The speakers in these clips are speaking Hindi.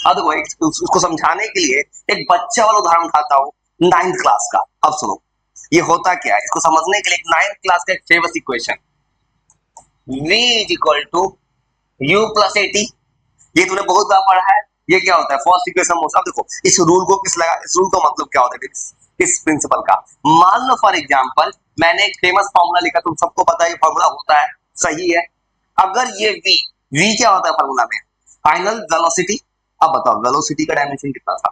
अब देखो उसको समझाने के लिए एक बच्चे वाला उदाहरण उठाता हूँ, 9th क्लास का। अब सुनो ये होता क्या है, इसको समझने के लिए 9th क्लास का एक famous equation, v is equal to u plus 80। ये तूने बहुत बार पढ़ा है। ये क्या होता है, फर्स्ट इक्वेशन मोशन। देखो इस रूल को किस लगा, इस रूल का मतलब क्या होता है, इस प्रिंसिपल का। मान लो फॉर एग्जांपल मैंने एक फेमस फॉर्मूला लिखा, तुम सबको पता है ये फॉर्मूला होता है, सही है। अगर ये v क्या होता है फॉर्मूला में, फाइनल वेलोसिटी। अब बताओ वेलोसिटी का डायमेंशन कितना था,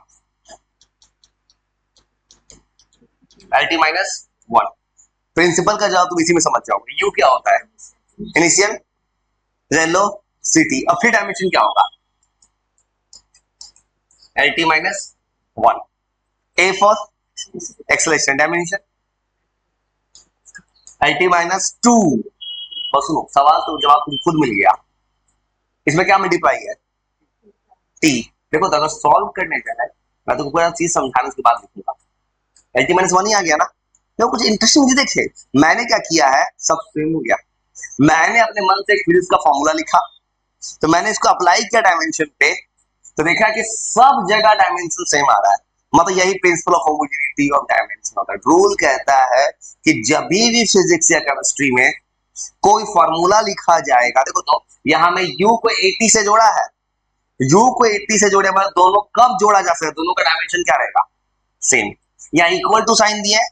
lt माइनस 1। प्रिंसिपल का जवाब तुम इसी में समझ जाओगे। u क्या होता है, इनिशियल वेलोसिटी। अब फिर डायमेंशन क्या होगा, lt minus 1। a for acceleration, dimension lt minus 2। बस सुनो सवाल तो जवाब तुम खुद मिल गया। इसमें क्या मल्टीप्लाई है, t। देखो तो अगर सॉल्व करने जाए मैं तो पूरा चीज समझाने के बाद लिखूंगा, lt माइनस 1 ही आ गया ना। तो कुछ इंटरेस्टिंग चीज देखे, मैंने क्या किया है, सब सेम हो गया। मैंने अपने मन से फिजिक्स का फॉर्मूला लिखा, तो मैंने इसको अप्लाई किया डायमेंशन पे, तो देखा कि सब जगह डायमेंशन सेम आ रहा है। मतलब यही principle of homogeneity of dimension होता है। रूल कहता है कि जब भी फिजिक्स या केमिस्ट्री में कोई फॉर्मूला लिखा जाएगा, देखो तो यहां में u को 80 से जोड़ा है, u को 80 से जोड़े मतलब दोनों कब जोड़ा जा सकता है, दोनों का डायमेंशन क्या रहेगा, सेम। या इक्वल टू साइन दिया है,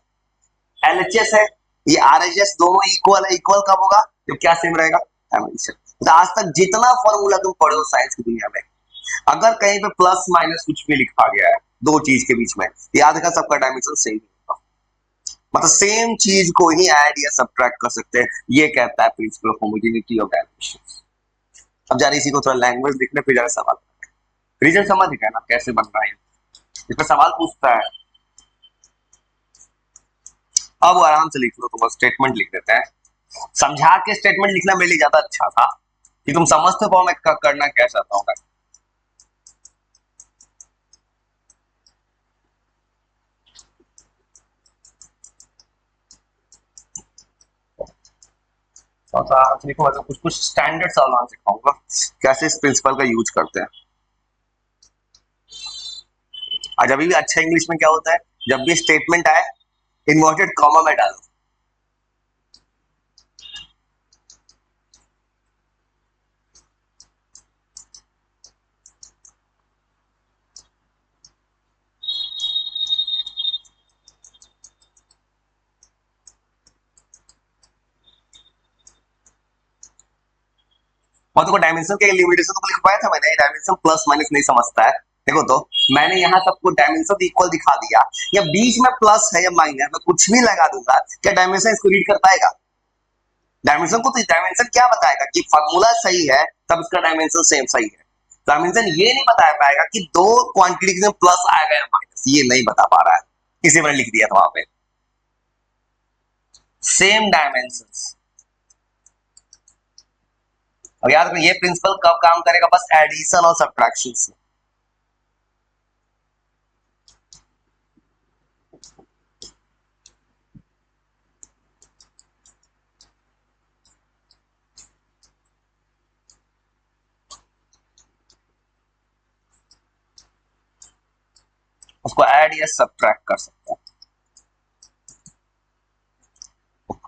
एलएचएस है, ये आरएचएस, दोनों इक्वल है। इक्वल कब होगा, जब क्या सेम रहेगा, डायमेंशन। तो आज तक जितना फॉर्मूला तुम पढ़े हो साइंस की दुनिया में, अगर कहीं पे प्लस माइनस कुछ भी लिखा गया है दो चीज के बीच में, याद रखा सबका डायमेंशन सेम होगा। मतलब सेम चीज को ही ऐड या सब्ट्रैक्ट कर सकते हैं। ये कहता है principle of homogeneity of dimension. अब जा रही इसी को थोड़ा लैंग्वेज लिखने, फिर जरा सवाल, रीजन समझ गया ना कैसे बन रहा है। इस पर सवाल पूछता है, अब आराम से लिख लो। तो बस स्टेटमेंट लिख देते हैं, समझा के स्टेटमेंट लिखना मेरे लिए ज्यादा अच्छा था कि तुम समझते हो मैं करना क्या चाहता हूँ। लिखो, मतलब कुछ कुछ स्टैंडर्ड सवाल सिखाऊंगा कैसे इस प्रिंसिपल का यूज करते हैं। और जब भी अच्छा इंग्लिश में क्या होता है, जब भी स्टेटमेंट आए इन्वर्टेड कॉमा में डालो। और देखो डायमेंशन के लिमिटेशन तो लिखवाया था मैंने, डायमेंशन प्लस माइनस नहीं समझता है। देखो तो मैंने यहाँ सबको डायमेंशन इक्वल दिखा दिया, या बीच में प्लस है या माइनस, मैं कुछ भी लगा दूंगा, क्या डायमेंशन इसको रीड कर पाएगा। डायमेंशन को तो डायमेंशन क्या बताएगा कि फॉर्मूला सही है तब इसका डायमेंशन सेम सही है। डायमेंशन ये नहीं बता पाएगा कि दो क्वांटिटी में प्लस आएगा या माइनस, ये नहीं बता पा रहा है, इसे मैंने लिख दिया था वहां पे सेम डायमेंशंस। और याद रखो ये प्रिंसिपल कब काम करेगा, बस एडिशन और सब्ट्रैक्शन से। उसको ऐड या सब्ट्रैक्ट कर सकते हैं।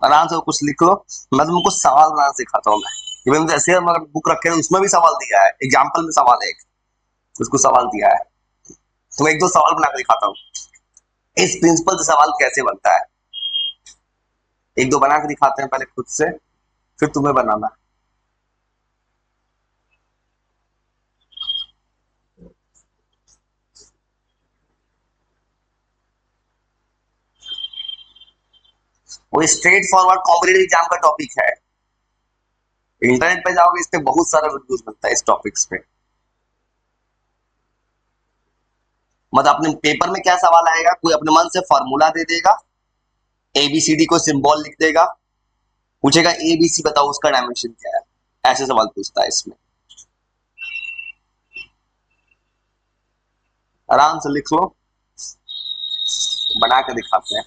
आराम से कुछ लिख लो, मैं तुमको सवाल बनाना सिखाता हूँ। मैं जैसे हम अगर बुक रखे हैं उसमें भी सवाल दिया है, एग्जाम्पल में सवाल है एक, उसको सवाल दिया है, तो मैं एक दो सवाल बना कर दिखाता हूँ इस प्रिंसिपल से सवाल कैसे बनता है। एक दो बना के दिखाते हैं पहले खुद से, फिर तुम्हें बनाना है। वो स्ट्रेट फॉरवर्ड कॉम्पिटेटिव एग्जाम का टॉपिक है, इंटरनेट पे जाओगे इस पे बहुत सारा वीडियोस मिलता है इस टॉपिक्स पे। मतलब अपने पेपर में क्या सवाल आएगा, कोई अपने मन से फॉर्मूला दे देगा, एबीसीडी को सिंबल लिख देगा, पूछेगा एबीसी बताओ उसका डायमेंशन क्या है, ऐसे सवाल पूछता है इसमें। आराम से लिख लो, बना के दिखाते हैं।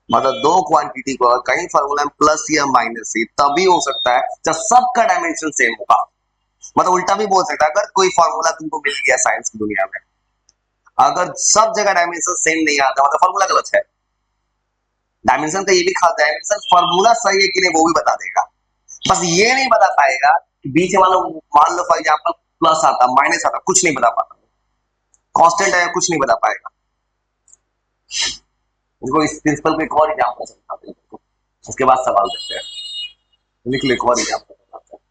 मतलब दो क्वांटिटी को अगर कहीं फॉर्मूला में प्लस या माइनस है तभी हो सकता है जब सबका डायमेंशन सेम होगा। मतलब उल्टा भी बोल सकता है, अगर कोई फॉर्मूला तुमको मिल गया साइंस की दुनिया में, अगर सब जगह डायमेंशन सेम नहीं आता मतलब फॉर्मूला गलत है। डायमेंशन का ये भी खास, डायमेंशन फॉर्मूला सही है कि नहीं वो भी बता देगा, बस ये नहीं बता पाएगा कि बीच वाला, मान लो फॉर एग्जाम्पल प्लस आता माइनस आता, कुछ नहीं बता पाता, कांस्टेंट है कुछ नहीं बता पाएगा। देखो इस प्रिंसिपल पे एक और एग्जाम्पल समझाते हैं, उसके बाद सवाल देते हैं। लिख लो एक और एग्जाम्पल समझाते हैं।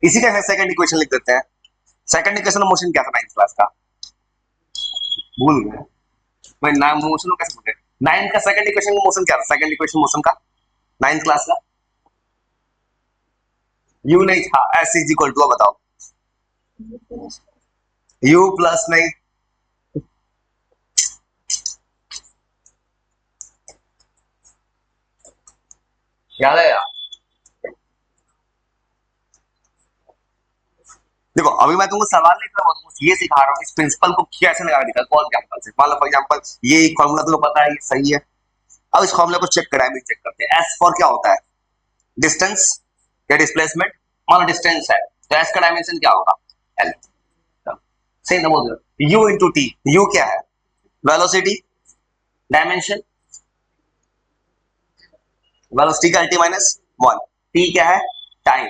इसी का सेकंड इक्वेशन लिख देते हैं। सेकंड इक्वेशन ऑफ मोशन क्या था नाइन्थ क्लास का, भूल गए भाई, नाम मोशन को कैसे भूल गए। नाइन्थ का सेकंड इक्वेशन मोशन क्या था, सेकंड इक्वेशन मोशन का नाइन्थ क्लास का यू नहीं था, एस इज इक्वल टू, बताओ यू प्लस नहीं, याद है यार। देखो अभी मैं तुमको सवाल नहीं कर रहा हूँ, तुमको ये सिखा रहा हूँ इस प्रिंसिपल को कैसे लगा दिखा, कौन एग्जाम्पल से। मान लो फॉर एग्जाम्पल ये एक फॉर्मूला तुमको पता है, ये सही है। अब इस फॉर्मूला को चेक करा, चेक करते हैं। एस फॉर क्या होता है, डिस्टेंस या डिस्प्लेसमेंट। मान लो डिस्टेंस है तो एस का डायमेंशन क्या होगा, एल। सही ना बोल रहे हो, यू इंटू टी, यू क्या है वेलोसिटी, डायमेंशन वेलोसिटी का टी माइनस वन, टी क्या है टाइम,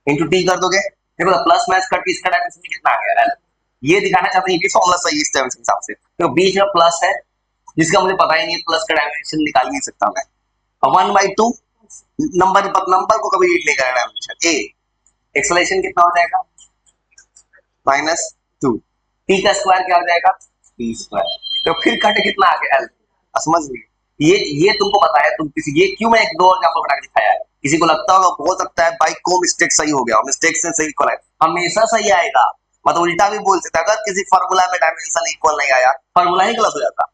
इंटू टी कर दोगे। देखो प्लस माइनस करके इसका डायमेंशन कितना आ गया, एल। ये दिखाना चाहते हैं ये समझना सही है इस डायमेंशन हिसाब से। तो बीच में प्लस है जिसका मुझे पता ही नहीं है, प्लस का डायमेंशन निकाल नहीं सकता मैं। One by two, number number को कभी रीड नहीं करेगा डायमेंशन। ए एक्सेलरेशन कितना हो जाएगा माइनस टू, टी का स्क्वायर क्या हो जाएगा टी स्क्वायर, तो फिर कट कितना आ गया एल। समझ लीजिए ये तुमको बताया, तुम किसी ये क्यों मैं एक दो एग्जांपल बना के दिखाया है। किसी को लगता होगा हो सकता है बाइक को मिस्टेक सही हो गया, मिस्टेक से सही इक्वल है, हमेशा सही आएगा। मतलब उल्टा भी बोल सकता है, अगर किसी फार्मूला में डायमेंशन इक्वल नहीं आया फार्मूला ही गलत हो जाता।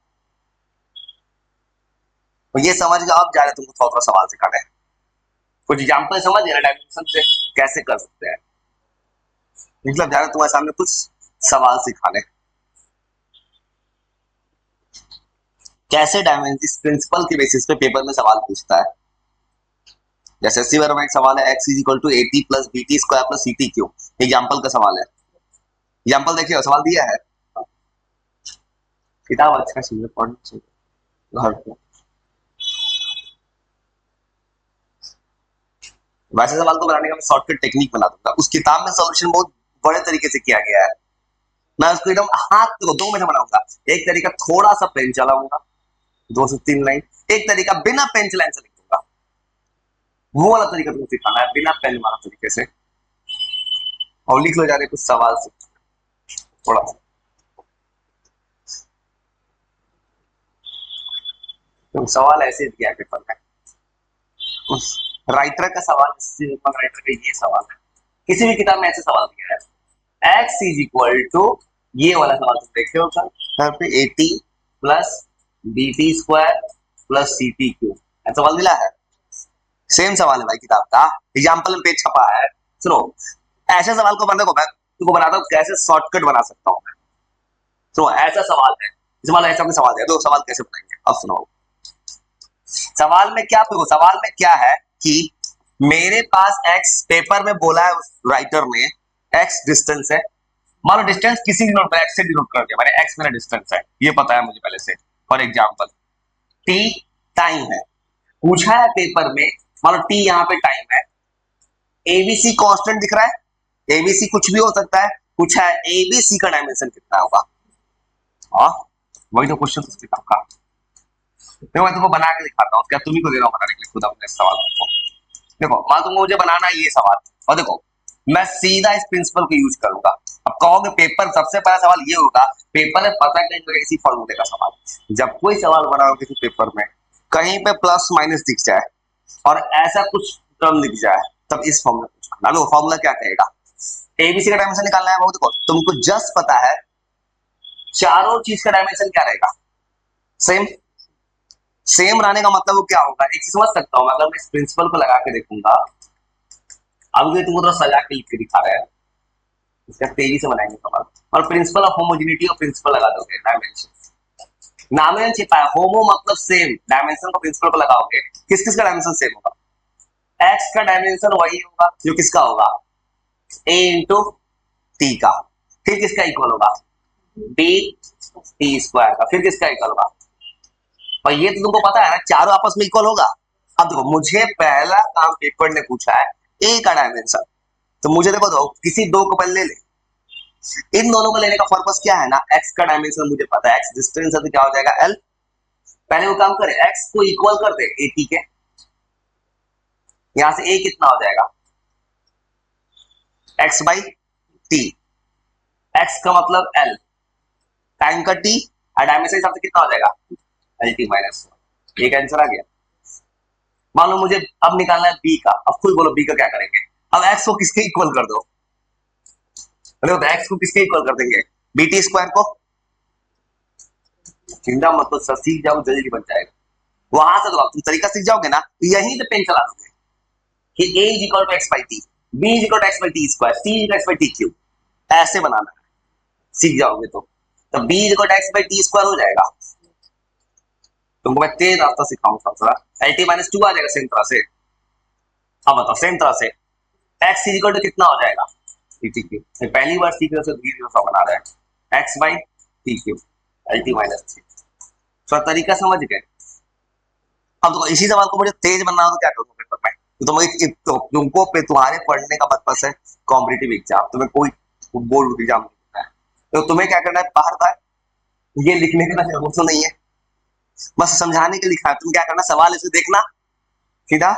तो ये समझ के आप जा रहे तुमको थोड़ा थोड़ा सवाल सिखाने, कुछ एग्जाम्पल समझ गए डायमेंशन से कैसे कर सकते हैं, मतलब जा रहे तुम्हारे सामने कुछ सवाल सिखाने कैसे डायमेंशन इस प्रिंसिपल के बेसिस पे पेपर में सवाल पूछता है। जैसे अस्सी बार में एक सवाल है x is equal to 80 plus b t square plus c t cube, example का सवाल है। एग्जाम्पल देखिए सवाल दिया है, किताब अच्छा चाहिए पढ़ना चाहिए घर पे। वैसे सवाल को बनाने का मैं शॉर्टकट टेक्निक बना दूंगा, उस किताब में सॉल्यूशन बहुत बड़े तरीके से किया गया है। मैं उसको एकदम हाथ को 2 महीने बनाऊंगा। एक तरीका थोड़ा सा पेन चलाऊंगा 2 से 3 लाइन, एक तरीका बिना पेन चलाइन से लिख दूंगा। वो वाला तरीका तुमको सिखाना है बिना पेन वाला तरीके से, और लिख लो जा रहे कुछ सवाल से थोड़ा सा। तो सवाल ऐसे दिया पेपर में, उस राइटर का सवाल, राइटर का ये सवाल है, किसी भी किताब में ऐसे सवाल दिया है एक्स इज इक्वल टू, ये वाला सवाल तुम देखे हो कल यहाँ पे 80 plus b t square plus c t cube, सवाल मिला है। सेम सवाल है भाई किताब का, एग्जाम्पल में पेज छपा है। सुनो ऐसे सवाल को बनने को मैं तुमको बताता हूँ कैसे शॉर्टकट बना सकता हूँ मैं। सुनो ऐसा सवाल है, मान लो ऐसा सवाल है तो सवाल कैसे बनाएंगे अब सुनो। सवाल में क्या, सवाल में क्या है कि मेरे पास एक्स पेपर में बोला है उस राइटर ने, एक्स डिस्टेंस है। मान लो डिस्टेंस किसी डिनोट एक्स से डिनोट कर दिया मैंने, एक्स मेरा डिस्टेंस है ये पता है मुझे पहले से। फॉर एग्जांपल टी टाइम है, पूछा है पेपर में, मान लो टी यहाँ पे टाइम है, एबीसी कांस्टेंट दिख रहा है, एबीसी कुछ भी हो सकता है, पूछा है एबीसी का डायमेंशन कितना होगा। हाँ वही तो क्वेश्चन उस किताब का। देखो मैं तुमको बना के दिखाता हूँ, क्या तुम ही को दे रहा हूँ बनाने के लिए खुद अपने सवाल को। देखो मान तुमको मुझे बनाना है ये सवाल, और देखो मैं सीधा इस प्रिंसिपल को यूज करूंगा। अब कहोगे पेपर सबसे पहला सवाल ये होगा, पेपर में पता नहीं होगा इसी फॉर्मूले का सवाल। जब कोई सवाल बनाओ किसी पेपर में कहीं पे प्लस माइनस दिख जाए और ऐसा कुछ टर्म दिख जाए तब इस फॉर्मूला को यूज करना। लो फॉर्मूला क्या कहेगा, एबीसी का डायमेंशन निकालना है। वो देखो तुमको जस्ट पता है चारों चीज का डायमेंशन क्या रहेगा, सेम। सेम रहने का मतलब वो क्या होगा, एक चीज समझ सकता हूँ अगर मैं इस प्रिंसिपल को लगा के देखूंगा। अब ये तुमको थोड़ा सजा के लिख के दिखा रहा है, इसका तेजी से बनाएंगे सवाल। और प्रिंसिपल ऑफ होमोजेनिटी और प्रिंसिपल लगा दोगे डायमेंशन, नाम में छिपा है, होमो मतलब सेम, डायमेंशन को प्रिंसिपल को लगाओगे, किस किस का डायमेंशन सेम होगा, एक्स का डायमेंशन वही होगा जो किसका होगा, ए इंटू टी का, फिर किसका इक्वल होगा, बी टी स्क्वायर का, फिर किसका इक्वल होगा, और ये तो तुमको पता है ना, चारों आपस में इक्वल होगा। अब देखो मुझे पहला काम पेपर ने पूछा है ए का डायमेंशन, तो मुझे देखो दो किसी दो को पहले ले, इन दोनों को लेने का पर्पस क्या है ना, एक्स का डायमेंशन मुझे पता है, एक्स डिस्टेंस है तो क्या हो जाएगा एल, पहले वो काम करे एक्स को इक्वल कर दे ए टी के, यहां से ए कितना हो जाएगा एक्स बाई टी, एक्स का मतलब एल, टाइम का टी, और डायमेंशन हिसाब से कितना हो जाएगा एल टी माइनस, एक आंसर आ गया। मान लो मुझे अब निकालना है बी का, अब खुद बोलो बी का क्या करेंगे, अब एक्स को किसके इक्वल कर दो, अरे तो एक्स को किसके इक्वल कर देंगे, बी टी स्क्वायर को, चिंता मत तो सीख जाओ जल्दी बन जाएगा, वहां से तो तुम तरीका सीख जाओगे ना, यहीं पे पेन चला दोगे कि a is equal to x by t, b is equal to x by T square, c is x by t cube, ऐसे बनाना है, सीख जाओगे तो b is equal to x by T square हो जाएगा। तुमको मैं तेज रास्ता सिखाऊंगा थोड़ा, एल टी माइनस टू आ जाएगा सेम तरह से। अब बताओ सेम तरह से एक्स इज इक्वल टू कितना हो जाएगा, टी क्यूब, पहली बार सीख रहे हो तो धीरे धीरे बना रहे हैं, x by t cube L T minus three, तो तरीका समझ गए। अब तो इसी सवाल को मुझे तेज बनना हो तो क्या करूँ पेपर में, तो तुमको पे तुम्हारे पढ़ने का पर्पस है कॉम्पिटिटिव एग्जाम, तुम्हें कोई बोर्ड एग्जाम नहीं होता है, तो तुम्हें क्या करना है बार बार ये लिखने का जरूरत तो नहीं है, बस समझाने के लिखा है, तुम क्या करना सवाल इसे देखना सीधा,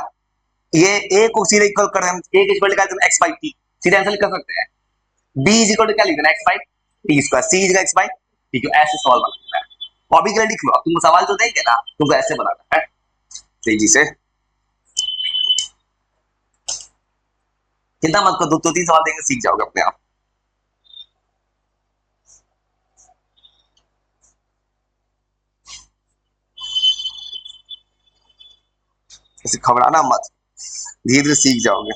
ये ए को सीधे इक्वल कर देना, ए के इक्वल निकाल देना एक्स बाई टी, सीधे आंसर लिख सकते हैं, बी इज इक्वल टू क्या लिख देना x by T square, c is x by t cube, ऐसे सवाल बनाना है, और अभी के लिए लिख लो, तुमको सवाल जो देंगे ना तुमको ऐसे बनाना है तेजी से, चिंता मत करो, दो तीन सवाल देंगे सीख जाओगे अपने आप। ऐसे घबराना मत, धीरे धीरे सीख जाओगे।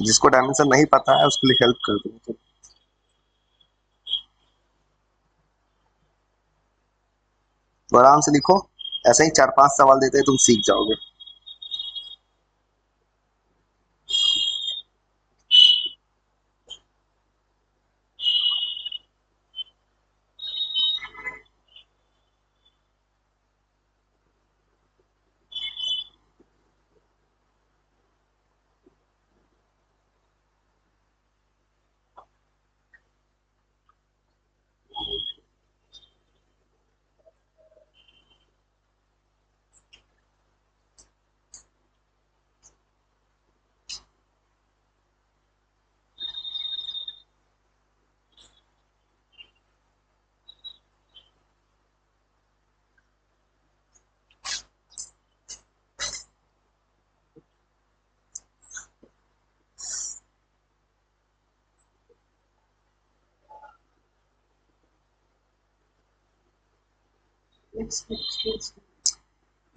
जिसको डायमेंशन नहीं पता है उसके लिए हेल्प कर दूंगा, तो आराम से लिखो, ऐसे ही चार पांच सवाल देते हैं तुम सीख जाओगे।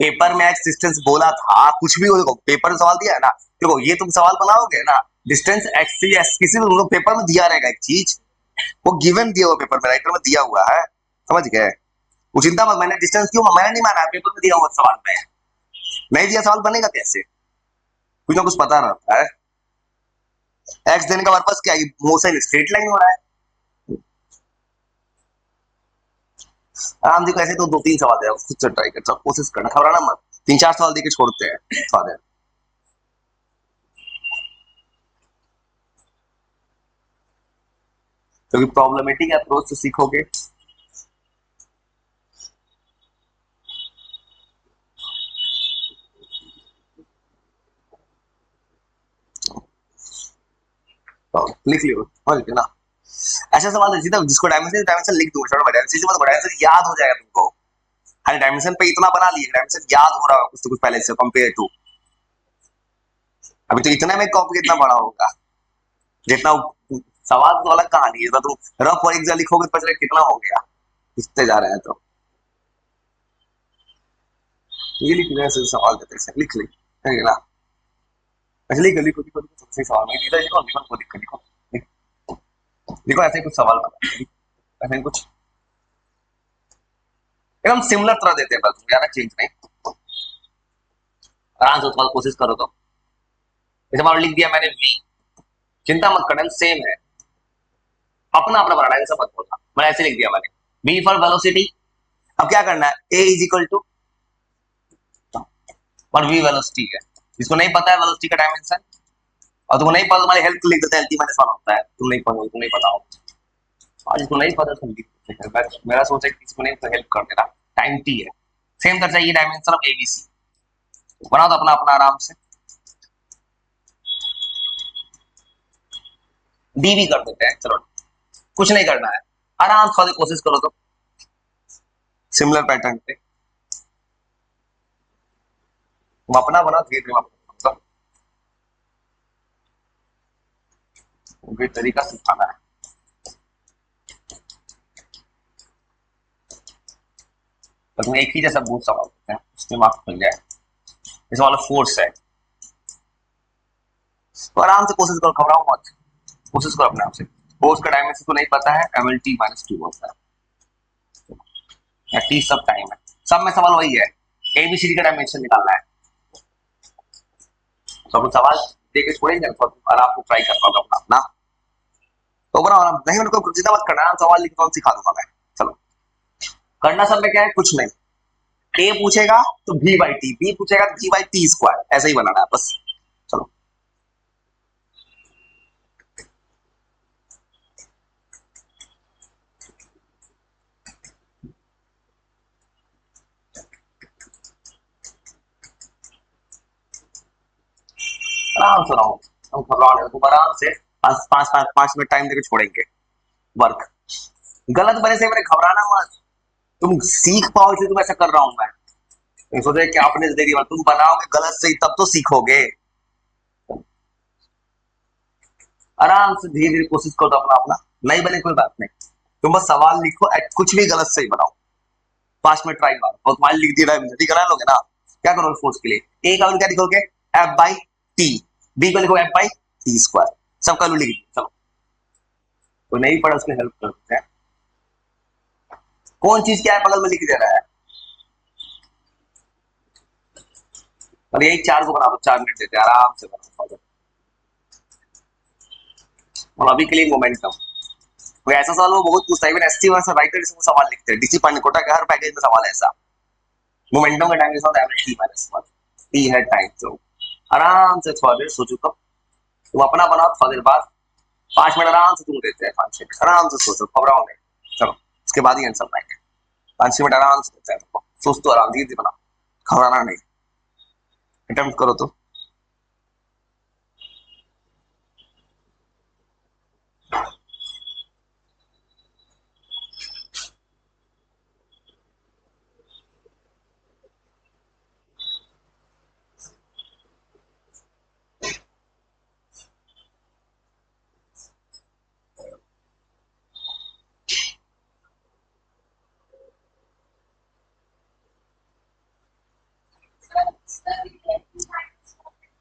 पेपर में एक्सिस्टेंस बोला था, कुछ भी हो, देखो पेपर में सवाल दिया है ना, देखो ये तुम सवाल बनाओगे ना, डिस्टेंस एक्स से एस किसी भी पेपर में दिया रहेगा एक चीज, वो गिवन दिया हुआ पेपर में राइटर में दिया हुआ है, समझ गए, वो चिंता मत, मैंने डिस्टेंस क्यों मैंने नहीं माना, पेपर में दिया हुआ सवाल में, नहीं दिया सवाल बनेगा कैसे, कुछ ना कुछ पता रहता है। एक्स देने का पर्पस क्या है, मोशन स्ट्रेट लाइन हो रहा है, आराम देखो, ऐसे तो दो तीन सवाल है, खुद से ट्राई करता, कोशिश करना, घबराना मत, तीन चार सवाल देके छोड़ते हैं सवाल, क्योंकि प्रॉब्लमेटिक अप्रोच से सीखोगे। तो लिख लियो, समझ गए ना, ऐसा सवाल है सीधा, जिसको डायमेंशन डायमेंशन लिख दूंगा, छोटा डायमेंशन डायमेंशन याद हो जाएगा तुमको, अरे डायमेंशन पे इतना बना लिए, डायमेंशन याद हो रहा है कुछ तो कुछ पहले से कंपेयर टू, अभी तो इतना में कॉपी कितना बड़ा होगा, जितना सवाल तो अलग कहानी है, तो तुम रफ और एग्जाम लिखोगे तो कितना हो गया, लिखते जा रहे हैं तो ये लिख ले, ऐसे सवाल देते हैं, लिख ले, है ना? अच्छा लिखो लिखो लिखो लिखो, सबसे सवाल में लिखो लिखो लिखो लिखो लिखो लिखो लिखो लिखो, ऐसे कुछ सवाल बना, ऐसे ही कुछ एकदम सिमिलर तरह देते हैं, बस ज्यादा चेंज नहीं। आराम से थोड़ा कोशिश करो तो। जैसे मान लो लिख दिया मैंने v, चिंता मत करना, सेम है, अपना अपना बनाना है, ऐसा मत बोलना। मैंने ऐसे लिख दिया मैंने, v फॉर वेलोसिटी। अब क्या करना है, a इज इक्वल टू, और v वेलोसिटी है, जिसको नहीं पता है वेलोसिटी का डायमेंशन, और तुमको नहीं पता, तुम्हारी हेल्प लिख देता है, एल माइनस वन होता है, तुम नहीं पढ़ो, तुम नहीं पता हो, और जिसको नहीं पता तुम लिख देते हैं। मेरा सोच है कि किसी को नहीं तो हेल्प कर देना। टाइम t है, सेम कर चाहिए डायमेंशन ऑफ एबीसी, बनाओ तो अपना अपना आराम से। डी भी कर देते हैं, चलो कुछ नहीं करना है, आराम से कोशिश करो तो, सिमिलर पैटर्न पे तुम अपना बना, धीरे धीरे मतलब कोई तरीका सिखाना है। तो तुम एक ही जैसा बहुत सवाल करते हैं, उसके मार्क्स मिल जाए। जैसे वाला फोर्स है, तो आराम से कोशिश करो, घबराओ मत, कोशिश करो अपने आप से। फोर्स का डायमेंशन को नहीं पता है, M L T minus two होता है, टी सब टाइम है, सब में सवाल वही है, एबीसीडी का डायमेंशन निकालना है। तो अपन सवाल देके छोड़ेंगे, तो आराम से ट्राई कर पाओगे अपना अपना। तो बनाओ आराम, नहीं मेरे को चिंता मत करना, सवाल लिख तो सिखा दूंगा मैं। चलो करना सब में क्या है, कुछ नहीं, ए पूछेगा तो v बाई टी, बी पूछेगा तो g बाई टी स्क्वायर, ऐसा ही बनाना है बस। चलो आराम से रहो, हम घबराओ नहीं, तुम आराम से पाँच पाँच पाँच पाँच मिनट टाइम देकर छोड़ेंगे वर्क। गलत बने से मैंने घबराना मत, तुम सीख पाओ इसलिए तुम ऐसा कर रहा हूं मैं। तुम सोचे कि आपने दे दिया, तुम बनाओगे गलत सही तब तो सीखोगे। आराम से धीरे धीरे कोशिश करो तो अपना अपना, नहीं बने कोई बात नहीं, तुम बस सवाल लिखो, कुछ भी गलत सही बनाओ, 5 मिनट ट्राई मारो, और तुम्हारी लिख दिया ठीक करा लोगे ना। क्या करोगे फोर्स के लिए, ए का क्या लिखोगे, एफ बाई टी, बी को लिखो एफ बाई टी स्क्वायर, सबका लिख दो। चलो तो नहीं पढ़ा उसमें हेल्प कर सकते हैं, कौन चीज क्या है बगल में लिख दे रहा है, और यही चार को बना दो, 4 मिनट देते हैं, आराम से बना। और अभी के लिए मोमेंटम, कोई ऐसा सवाल वो बहुत पूछता है, इवन एसटी वर्स राइटर इसमें सवाल लिखते हैं, डीसी पांडेकोटा के हर पैकेज में सवाल है ऐसा। मोमेंटम का टाइम के साथ average T minus one, T है टाइम, तो आराम से थोड़ा देर सोचो, कब तुम अपना बनाओ, थोड़ा देर बाद 5 मिनट आराम से तुम देते हैं, 5 6 आराम से सोचो, घबराओ नहीं। चलो उसके बाद ही आंसर पाएंगे, 5 6 मिनट आराम से देते हैं तुमको, सोच तो आराम, धीरे धीरे बनाओ, घबराना नहीं, अटेम्प्ट करो तो।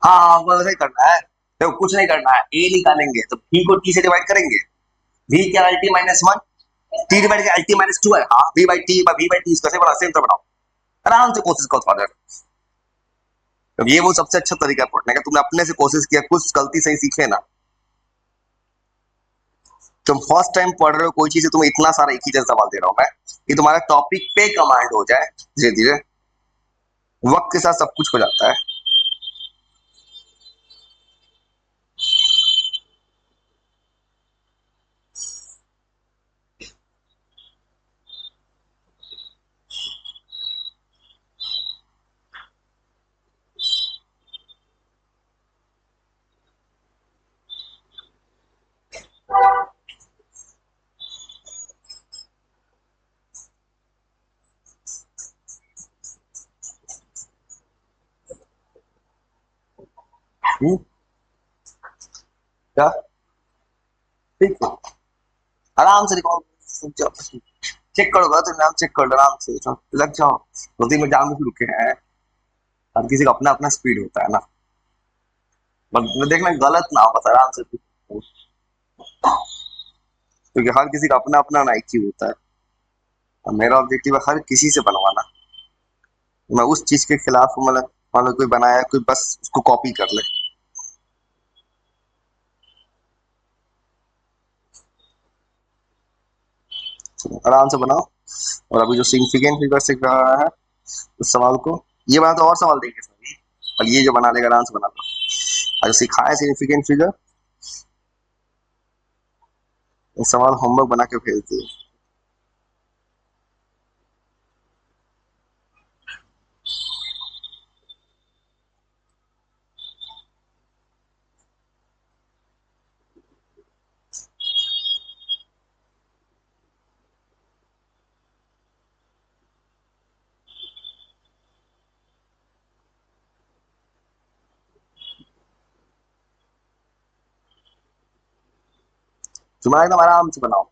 हाँ हाँ वैसे ही करना है, देखो कुछ नहीं करना है, ए निकालेंगे तो भी को टी से डिवाइड करेंगे, भी क्या L T minus one, T divide के अल्टी माइनस टू है, हाँ v by t, v by t कैसे बना, सेम तो बनाओ, आराम से कोशिश करो थोड़ा देर। तो ये वो सबसे अच्छा तरीका है पढ़ने का, तुमने अपने से कोशिश किया, कुछ गलती सही सीखे ना। तुम फर्स्ट टाइम पढ़ रहे हो कोई चीज, तुम्हें इतना सारा एक ही जैसा सवाल दे रहा हूं मैं, कि तुम्हारा टॉपिक पे कमांड हो जाए, धीरे धीरे वक्त के साथ सब कुछ हो जाता है। क्या, ठीक है, आराम से लिखो, चेक करो, गलत नाम चेक कर लो, आराम से लग जाओ, गलती में जान भी रुके हैं। हर किसी का अपना अपना स्पीड होता है ना, बट देखना गलत ना हो, बस आराम से पूछो। क्योंकि हर किसी का अपना अपना ना IQ होता है, और मेरा ऑब्जेक्टिव है हर किसी से बनवाना। मैं उस चीज के खिलाफ हूँ, मतलब मान लो कोई बनाया, कोई बस उसको कॉपी कर ले। चलो, आराम से बनाओ। और अभी जो सिग्निफिकेंट फिगर से कहा है उस सवाल को, ये बना तो और सवाल देंगे इसमें भी, और ये जो बना लेगा आराम से बना लो। अगर सिखाया सिग्निफिकेंट फिगर, ये सवाल होमवर्क बना के भेज दिए। तुम्हारा एकदम आराम से बनाओ।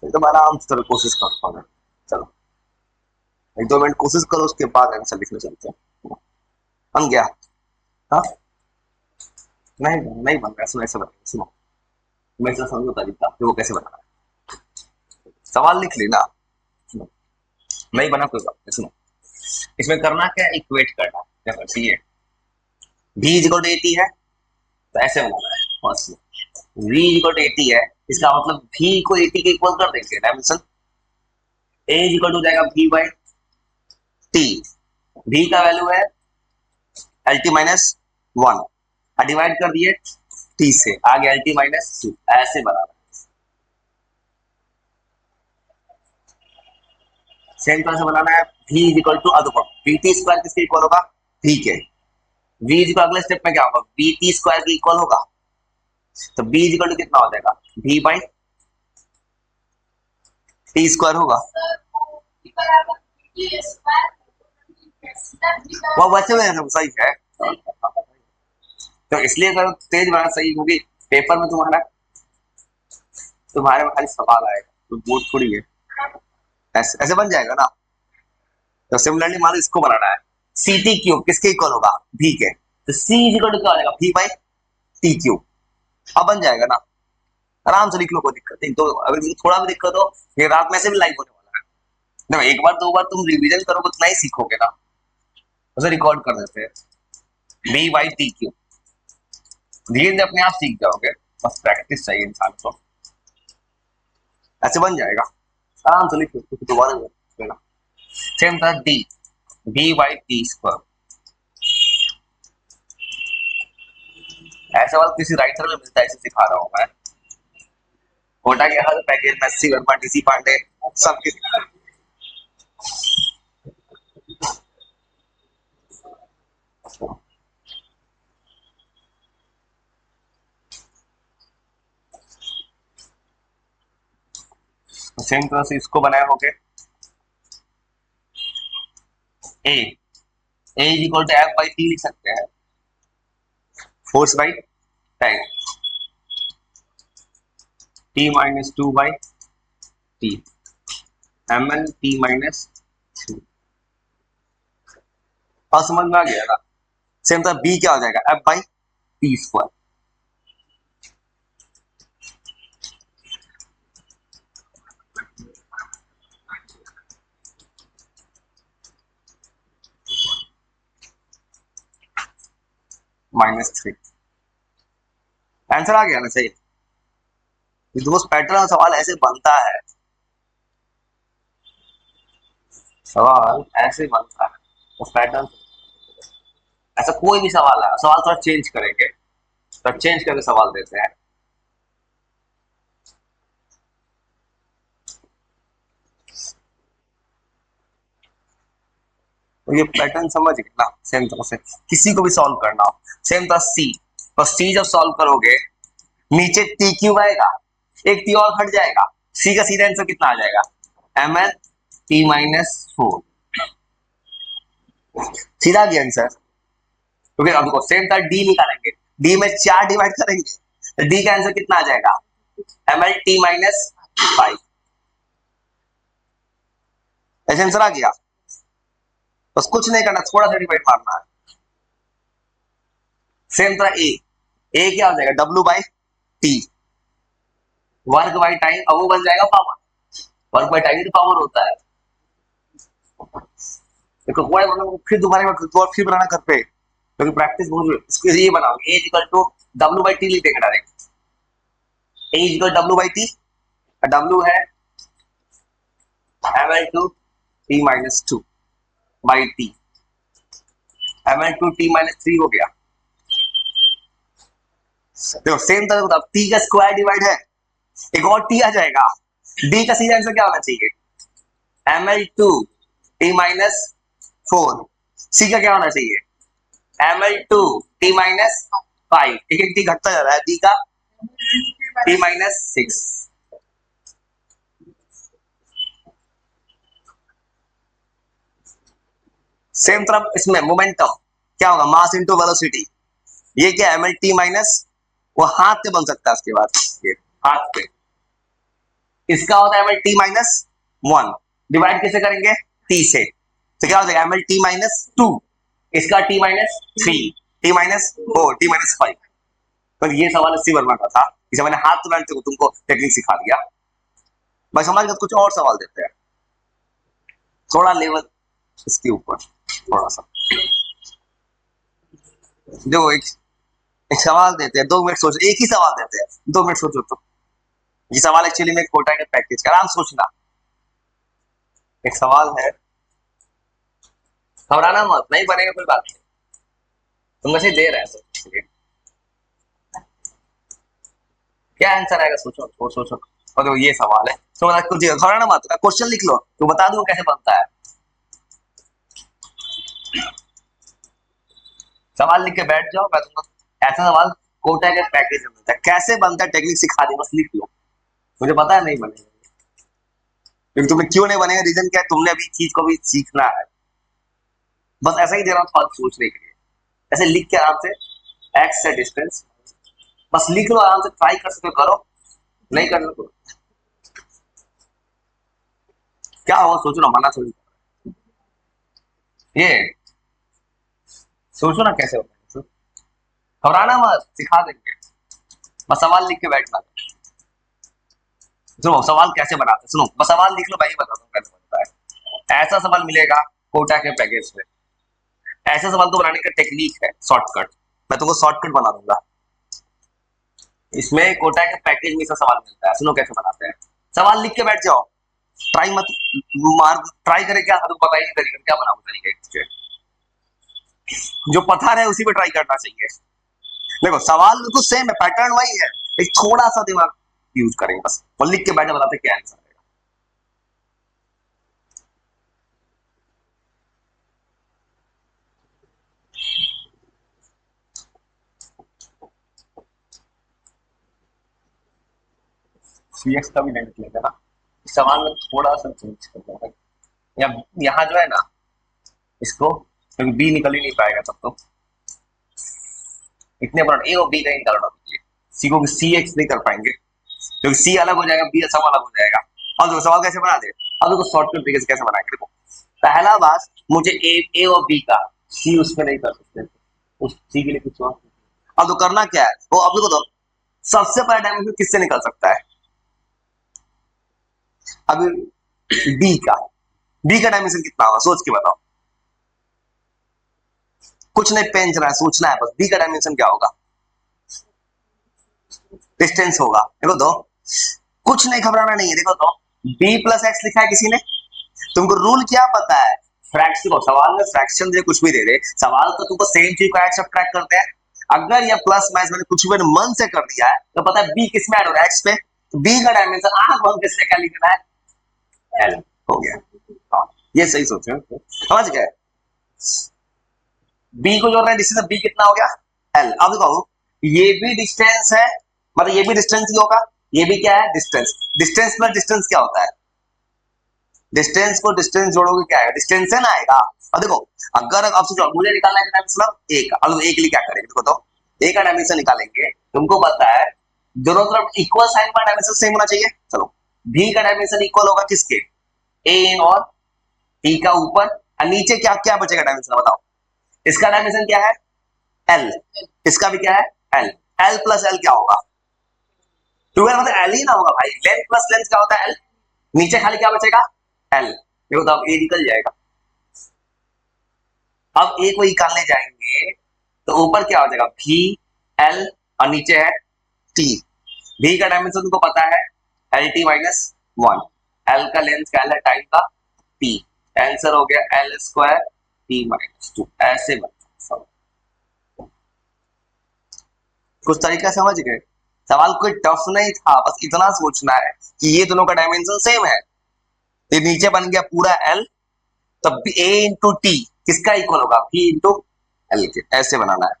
एकदम आराम से, चलो कोशिश करो। चलो, 1-2 मिनट कोशिश करो, उसके बाद आंसर लिखने चलते हैं। बन गया? हाँ, नहीं नहीं बन रहा, सुनो ऐसे बन, सुनो मैं ऐसा समझो तरीका कि वो कैसे बनाना है। सवाल लिख लेना, सुनो, नहीं बना कोई बात नहीं, सुनो। इसमें करना क्या है, इक्वेट करना है। देखो सी है, भी इज इक्वल टू 80 है, तो ऐसे बनाना है first. v is equal to 80 है, इसका मतलब v को 80 के इक्वल कर देंगे dimension. a is equal to हो जाएगा v बाई t। v का वैल्यू है एल टी माइनस 1, डिवाइड कर दिए t से, आगे एल टी माइनस 2, ऐसे बनाना। सेम तरह से बनाना है, v इज इक्वल टू, अब देखो vt स्क्वायर किसके इक्वल होगा, v के। v इज इक्वल, अगले स्टेप में क्या होगा, vt स्क्वायर के इक्वल होगा। तो b इज इक्वल टू कितना हो जाएगा, v बाई टी स्क्वायर होगा। वो वैसे में सही है, तो इसलिए अगर तेज बनाना सही, क्योंकि पेपर में तुम्हारे में खाली सवाल आएगा, तो बोर्ड थोड़ी है। ऐसे बन जाएगा ना। तो सिमिलरली मान लो इसको बनाना है, सी टी क्यूब किसके इक्वल होगा, भी के। तो सी इज इक्वल टू क्या हो जाएगा, भी बाई टी क्यूब। अब बन जाएगा ना, आराम से लिख लो, कोई दिक्कत नहीं। तो अगर थोड़ा भी दिक्कत हो, ये रात में से भी लाइव होने वाला है। देखो एक बार 2 बार तुम रिवीजन करोगे उतना ही सीखोगे ना, उसे रिकॉर्ड कर देते हैं, बी बाई टी क्यूब। धीरे धीरे अपने आप सीख जाओगे, बस प्रैक्टिस चाहिए इंसान को, ऐसे बन जाएगा। आराम से लिख लो, दोबारा लेना। सेम था D, b by T square. ऐसा वाला किसी राइटर में मिलता है, ऐसे सिखा रहा हूँ मैं। कोटा के हर पैकेज में सी वर्मा, डीसी पांडे, सबके। सेम तरह से इसको बनाए होगे, A is equal to F by T लिख सकते हैं, force by time, T minus 2 by T, M N T minus 2। और समझ में आ गया ना। सेम तरह बी क्या हो जाएगा, F by T square -3। Answer आ गया ना सही। दोस्त पैटर्न सवाल ऐसे बनता है, सवाल ऐसे बनता है, उस पैटर्न। ऐसा कोई भी सवाल है, सवाल थोड़ा चेंज करेंगे, तो चेंज करके सवाल देते हैं। तो ये पैटर्न समझ गए ना। सेम तरह से किसी को भी सॉल्व करना हो, सेम तरह सी, तो सी जब सॉल्व करोगे नीचे टी क्यूब आएगा, एक टी और हट जाएगा, सी का सीधा आंसर कितना आ जाएगा, एम एन टी माइनस 4, सीधा भी आंसर। क्योंकि अब देखो सेम तरह डी निकालेंगे, डी में 4 डिवाइड करेंगे तो डी का आंसर कितना आ जाएगा, एम एल टी माइनस 5, ऐसे आंसर आ गया। बस कुछ नहीं करना, थोड़ा सा डिवाइड मारना है। सेम तरह ए क्या हो जाएगा, W by T, work by time, अब वो बन जाएगा पावर, वर्क बाई टाइम तो पावर होता है। देखो फिर दोबारा फिर बनाना कर पे, क्योंकि प्रैक्टिस बहुत, इसके लिए बनाओ A equal to W by T लिख देंगे direct, A equal W by T, W है M L two T minus 2 by T, M L two T minus 3 हो गया। देखो सेम तरह टी का स्क्वायर डिवाइड है, एक और टी आ जाएगा, डी का सीधा आंसर क्या होना चाहिए, M L two T minus 4, C का क्या होना चाहिए, M L two T minus 5, एक एक टी घटता जा रहा है, डी का टी माइनस 6। सेम तरफ इसमें मोमेंटम क्या होगा, मास इंटू वेलोसिटी, ये क्या एम एल टी माइनस, वो हाथ पे बन सकता है, उसके बाद ये हाथ पे, इसका होता है M L T minus 1, divide कैसे करेंगे, टी से, तो क्या हो जाएगा एम एल टी माइनस 2, इसका T minus 3, T minus 4, T minus 5। तो ये सवाल इसी वर्मा का था, इसे मैंने हाथ तुरंत तुमको टेक्निक सिखा दिया। बस हमारे साथ कुछ और सवाल देते हैं, थोड़ा लेवल इसके ऊपर थोड़ा सा, जो एक सवाल देते हैं, 2 मिनट सोचो, एक ही सवाल देते हैं, 2 मिनट सोचो। तो ये सवाल एक्चुअली में कोटा के पैकेज का, आराम सोचना। एक सवाल है, घबराना मत, नहीं बनेगा कोई बात नहीं, तुम वैसे दे रहे हैं, क्या आंसर आएगा सोचो, सोचो। और तो ये सवाल है, तो कुछ घबराना मत, क्वेश्चन लिख लो, तो बता दूं कैसे बनता है, सवाल लिख के बैठ जाओ, मैं तुमको ऐसा सवाल कोटा के पैकेज में मिलता है, कैसे बनता है टेक्निक सिखा दी, बस लिख लो, मुझे पता है नहीं बनेगा, लेकिन तुम्हें क्यों नहीं बनेगा, रीजन क्या है, तुमने अभी चीज को भी सीखना है, बस ऐसा ही दे रहा हूँ सोचने के लिए, ऐसे लिख के आराम से, एक्स से डिस्टेंस, बस लिख लो आराम से, ट्राई कर सकते हो करो, नहीं करना तो क्या होगा, सोचो ना, मना थोड़ी, ये सोचो ना कैसे होता है, घबराना मत, सिखा देंगे, बस सवाल लिख के बैठना। सुनो सवाल कैसे बनाते, सुनो बस सवाल लिख लो, मैं ही बताता हूँ कैसे बनता है। ऐसा सवाल मिलेगा कोटा के पैकेज में, ऐसा सवाल को बनाने का टेक्निक है शॉर्टकट, मैं तुमको शॉर्टकट बना दूंगा, इसमें कोटा के पैकेज में सवाल मिलता है, सुनो कैसे बनाते हैं, सवाल लिख के बैठ जाओ, ट्राई मत मार, ट्राई करे क्या, तो बताइए तरीका क्या बनाऊंगा, तरीके जो पता रहे उसी पे ट्राई करना चाहिए। देखो सवाल बिल्कुल सेम है, पैटर्न वही है, एक थोड़ा सा दिमाग यूज करेंगे बस, और लिख के बैठे बताते क्या आंसर आएगा। सीएक्स का भी नहीं निकलेगा ना, सवाल में थोड़ा सा चेंज करना है, या यहाँ जो है ना इसको, क्योंकि बी निकल ही नहीं पाएगा तब तो, इतने पर ए और बी का निकालना चाहिए, सी को सी एक्स नहीं कर पाएंगे, क्योंकि सी अलग हो जाएगा, बी सब अलग हो जाएगा। अब देखो सवाल कैसे बना दे, अब देखो शॉर्टकट तरीके से कैसे बनाएंगे, देखो पहला बात, मुझे ए और बी का सी उसमें नहीं कर सकते, उस सी के लिए कुछ और, अब तो करना क्या है, वो अब देखो तो सबसे पहला डायमेंशन किससे निकल सकता है, अभी बी का डायमेंशन कितना होगा, सोच के बताओ, कुछ नहीं पेंच रहा है, सोचना है बस, बी का डायमेंशन क्या होगा, डिस्टेंस होगा, देखो तो कुछ नहीं घबराना नहीं है, देखो तो बी प्लस एक्स लिखा है किसी ने, तुमको रूल क्या पता है, फ्रैक्शन, सवाल में फ्रैक्शन दे कुछ भी दे दे, सवाल तो तुमको सेम चीज को ऐड सब्ट्रैक्ट करते हैं, अगर ये प्लस माइनस मैंने कुछ भी मन से कर दिया है तो पता है बी किस में ऐड हो रहा है, एक्स पे, तो बी का डायमेंशन आंख बंद किसने क्या लिखना है, एल, हो गया। हाँ, ये सही सोचे, समझ गए, बी को जोड़ रहे हैं, डिस्टेंस बी कितना हो गया एल। अब देखो ये भी डिस्टेंस है, मतलब ये भी डिस्टेंस ही होगा, ये भी क्या है डिस्टेंस। डिस्टेंस प्लस डिस्टेंस क्या होता है, डिस्टेंस को डिस्टेंस जोड़ोगे क्या है, डिस्टेंस है ना आएगा। और देखो अगर अब सोचो मुझे निकालना है डायमेंशन ए का, अब ए के लिए क्या करेंगे, देखो तो ए का डायमेंशन निकालेंगे, तुमको पता है दोनों तरफ इक्वल साइन का डायमेंशन सेम होना चाहिए। चलो भी का डायमेंशन इक्वल होगा किसके, ए और टी का ऊपर, और नीचे क्या क्या बचेगा डायमेंशन बताओ। इसका डायमेंशन क्या है एल, इसका भी क्या है एल, एल प्लस एल क्या होगा, ट्वेल्व मतलब एल ही ना होगा भाई, लेंथ प्लस लेंथ क्या होता है एल, नीचे खाली क्या बचेगा एल। देखो तो अब ए निकल जाएगा, अब ए को निकालने जाएंगे तो ऊपर क्या हो जाएगा भी एल और नीचे है टी। भी का डायमेंशन तुमको पता है L T minus one, L का लेंथ क्या है टाइम का टी, आंसर हो गया L square T minus to. ऐसे बनता, कुछ तरीका समझ गए, सवाल कोई टफ नहीं था, बस इतना सोचना है कि ये दोनों का डायमेंशन सेम है, ये नीचे बन गया पूरा एल, तब भी ए इंटू टी किसका इक्वल होगा बी इंटू एल के, ऐसे बनाना है।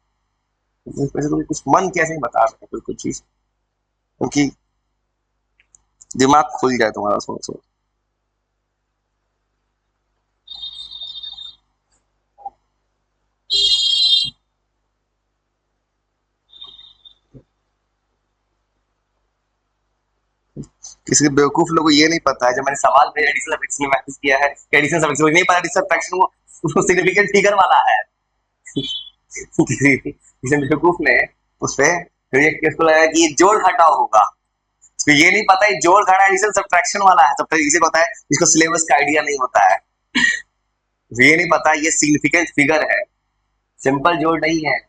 वैसे तुम कुछ मन कैसे नहीं बता सकते कोई कुछ चीज, क्योंकि दिमाग खुल जाए तुम्हारा सोच सोच। किसी बेवकूफ लोगों को ये नहीं पता है, जब मैंने सवाल भेजा एडिशन सब्ट्रैक्शन में मैसेज किया है कि एडिशन सब्ट्रैक्शन नहीं पता, एडिशन सब्ट्रैक्शन वो सिग्निफिकेंट फिगर वाला है। किसी बेवकूफ ने उस पे रिएक्ट किया, उसको लगा कि ये जोड़ घटाव होगा, तो ये नहीं पता ये जोड़ घटा एडिशन सब्ट्रैक्शन वाला है, सब इसे पता है, इसको सिलेबस का आइडिया नहीं होता है, ये नहीं पता ये सिग्निफिकेंट फिगर है, सिंपल जोड़ नहीं है।